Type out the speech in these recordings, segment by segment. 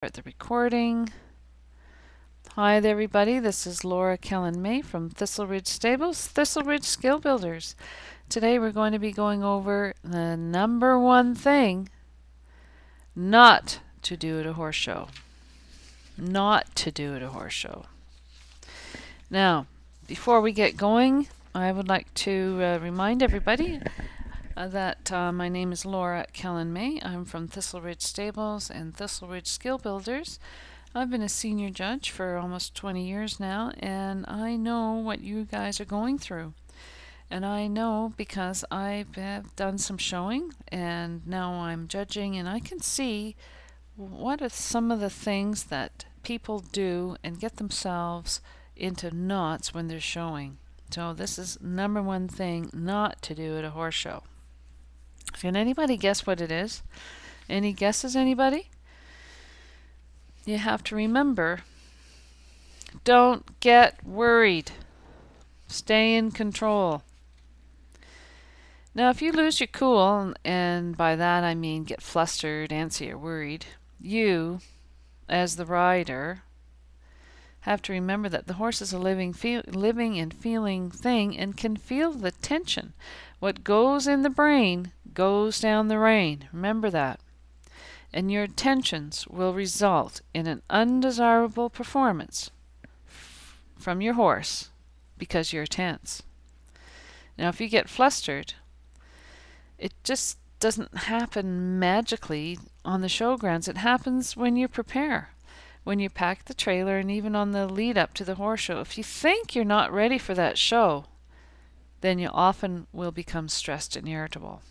Start the recording. Hi there, everybody. This is Laura Kelland-May from Thistle Ridge Stables, Thistle Ridge Skill Builders. Today we're going to be going over the number one thing not to do at a horse show. Not to do at a horse show. Now, before we get going, I would like to remind everybody that my name is Laura Kelland-May. I'm from Thistle Ridge Stables and Thistle Ridge Skill Builders. I've been a senior judge for almost 20 years now, and I know what you guys are going through. And I know because I have done some showing, and now I'm judging, and I can see what are some of the things that people do and get themselves into knots when they're showing. So this is number one thing not to do at a horse show. Can anybody guess what it is? Any guesses, anybody? You have to remember, don't get worried. Stay in control. Now, if you lose your cool, and by that I mean get flustered, antsy, or worried, you, as the rider, have to remember that the horse is a living and feeling thing and can feel the tension. What goes in the brain goes down the rein. Remember that. And your tensions will result in an undesirable performance from your horse because you're tense. Now, if you get flustered, it just doesn't happen magically on the showgrounds. It happens when you prepare, when you pack the trailer, and even on the lead up to the horse show. If you think you're not ready for that show, then you often will become stressed and irritable.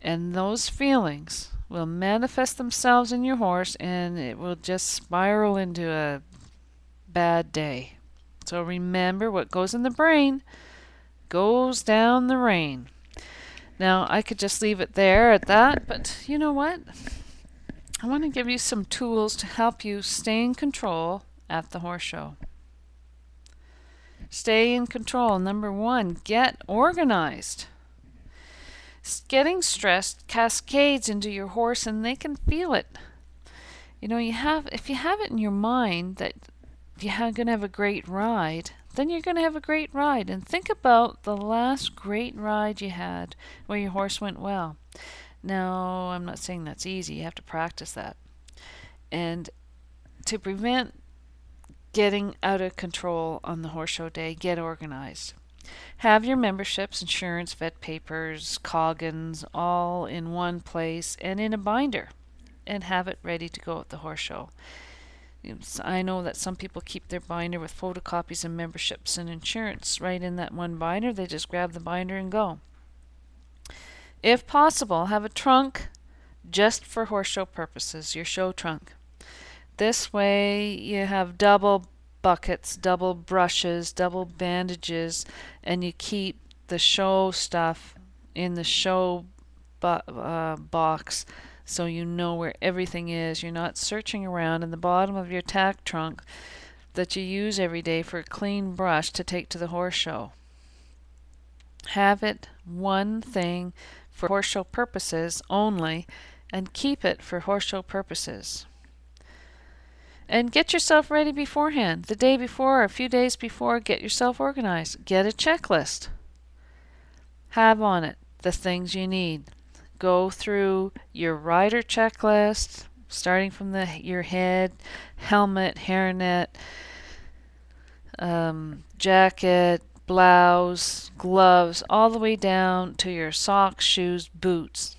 And those feelings will manifest themselves in your horse, and it will just spiral into a bad day. So remember, what goes in the brain goes down the rein. Now, I could just leave it there at that, but you know what? I want to give you some tools to help you stay in control at the horse show. Stay in control. Number one, get organized. Getting stressed cascades into your horse, and they can feel it. You know, if you have it in your mind that you're going to have a great ride, then you're going to have a great ride. And think about the last great ride you had where your horse went well. Now, I'm not saying that's easy. You have to practice that. And to prevent getting out of control on the horse show day, get organized. Have your memberships, insurance, vet papers, coggins, all in one place and in a binder, and have it ready to go at the horse show. I know that some people keep their binder with photocopies of memberships and insurance right in that one binder. They just grab the binder and go. If possible, have a trunk just for horse show purposes, your show trunk. This way you have double buckets, double brushes, double bandages, and you keep the show stuff in the show box so you know where everything is. You're not searching around in the bottom of your tack trunk that you use every day for a clean brush to take to the horse show. Have it one thing for horse show purposes only, and keep it for horse show purposes. And get yourself ready beforehand. The day before, or a few days before, get yourself organized. Get a checklist. Have on it the things you need. Go through your rider checklist, starting from your head, helmet, hairnet, jacket, blouse, gloves, all the way down to your socks, shoes, boots.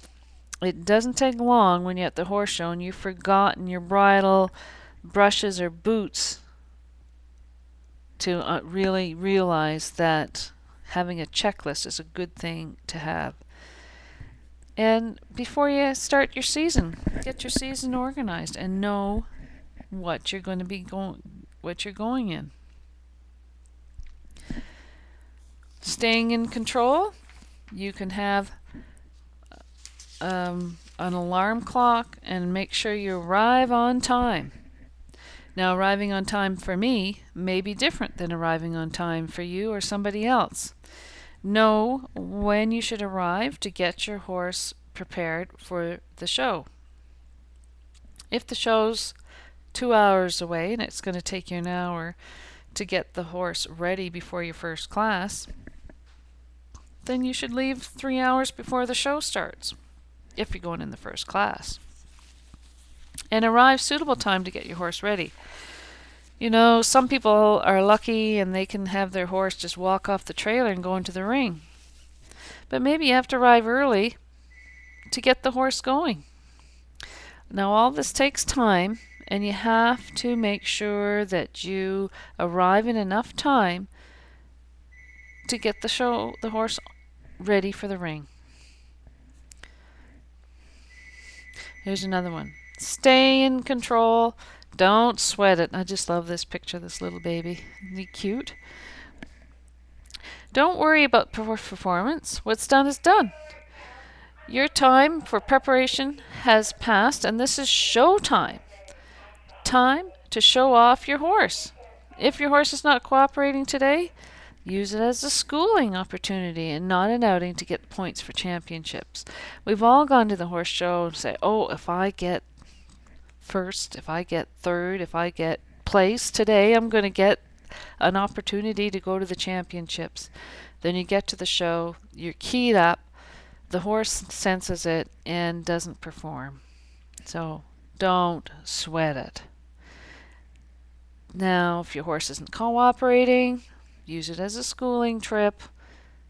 It doesn't take long when you're at the horse show and you've forgotten your bridle, brushes, or boots to really realize that having a checklist is a good thing to have. And before you start your season, get your season organized and know what you're going to be going in. Staying in control, you can have an alarm clock and make sure you arrive on time. Now, arriving on time for me may be different than arriving on time for you or somebody else. Know when you should arrive to get your horse prepared for the show. If the show's 2 hours away and it's going to take you an hour to get the horse ready before your first class, then you should leave 3 hours before the show starts if you're going in the first class. And arrive suitable time to get your horse ready. You know, some people are lucky and they can have their horse just walk off the trailer and go into the ring. But maybe you have to arrive early to get the horse going. Now all this takes time, and you have to make sure that you arrive in enough time to get the horse ready for the ring. Here's another one. Stay in control. Don't sweat it. I just love this picture of this little baby. Isn't he cute? Don't worry about performance. What's done is done. Your time for preparation has passed, and this is show time. Time to show off your horse. If your horse is not cooperating today, use it as a schooling opportunity and not an outing to get points for championships. We've all gone to the horse show and say, oh, if I get first, if I get third, if I get place today, I'm going to get an opportunity to go to the championships. Then you get to the show, you're keyed up, the horse senses it and doesn't perform. So don't sweat it. Now, if your horse isn't cooperating, use it as a schooling trip.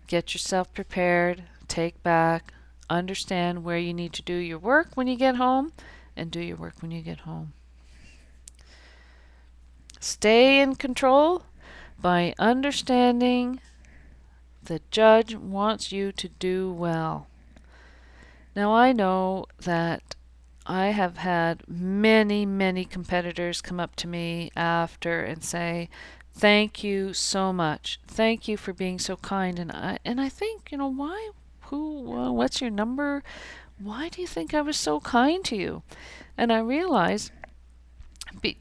Get yourself prepared, take back, understand where you need to do your work when you get home, and do your work when you get home. Stay in control by understanding the judge wants you to do well. Now I know that I have had many competitors come up to me after and say, thank you so much. Thank you for being so kind. And I think, you know, why? What's your number? Why do you think I was so kind to you? And I realize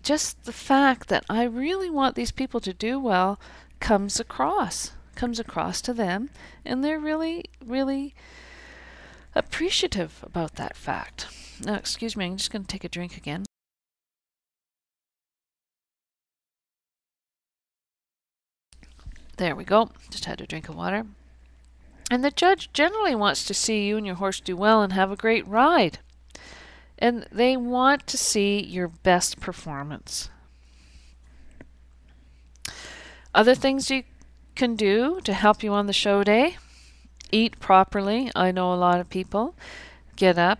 just the fact that I really want these people to do well comes across to them, and they're really appreciative about that fact. Now, excuse me, I'm just going to take a drink again. There we go. Just had a drink of water. And the judge generally wants to see you and your horse do well and have a great ride. And they want to see your best performance. Other things you can do to help you on the show day: eat properly. I know a lot of people get up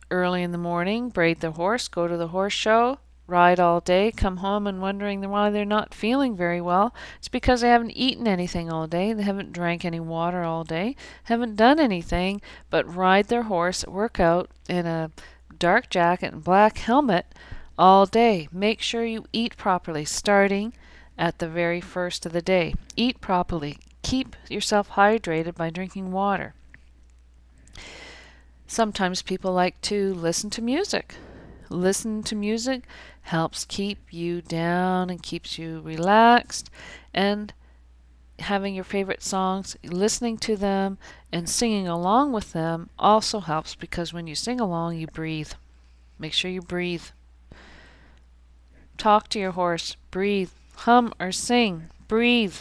early in the morning, braid their horse, go to the horse show, ride all day, come home and wondering why they're not feeling very well. It's because they haven't eaten anything all day, they haven't drank any water all day, haven't done anything but ride their horse, work out in a dark jacket and black helmet all day. Make sure you eat properly, starting at the very first of the day. Eat properly. Keep yourself hydrated by drinking water. Sometimes people like to listen to music. Listen to music helps keep you down and keeps you relaxed, and having your favorite songs, listening to them and singing along with them also helps, because when you sing along you breathe. Make sure you breathe. Talk to your horse, breathe. Hum or sing, breathe.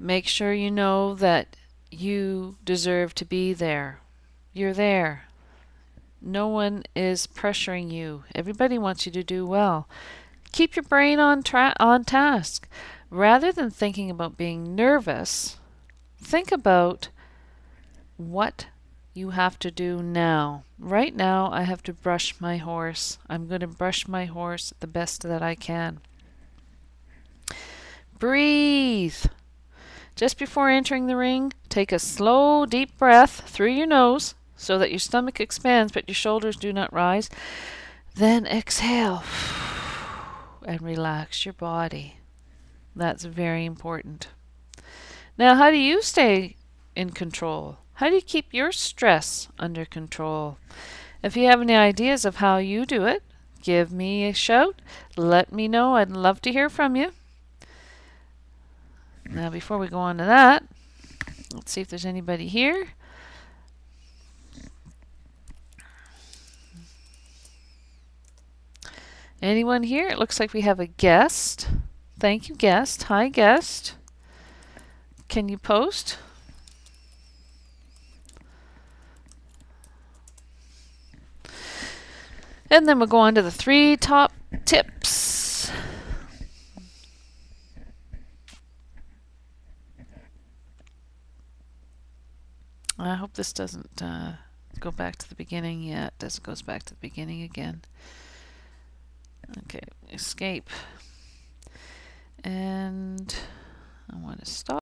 Make sure you know that you deserve to be there. You're there. No one is pressuring you. Everybody wants you to do well. Keep your brain on task. Rather than thinking about being nervous, think about what you have to do now. Right now, I have to brush my horse. I'm going to brush my horse the best that I can. Breathe. Just before entering the ring, take a slow, deep breath through your nose so that your stomach expands but your shoulders do not rise. Then exhale and relax your body. That's very important. Now, how do you stay in control? How do you keep your stress under control? If you have any ideas of how you do it, give me a shout. Let me know. I'd love to hear from you. Now, before we go on to that, let's see if there's anybody here. Anyone here? It looks like we have a guest. Thank you, guest. Hi, guest. Can you post? And then we'll go on to the 3 top tips. I hope this doesn't go back to the beginning yet. It goes back to the beginning again. Okay, escape. And I want to stop.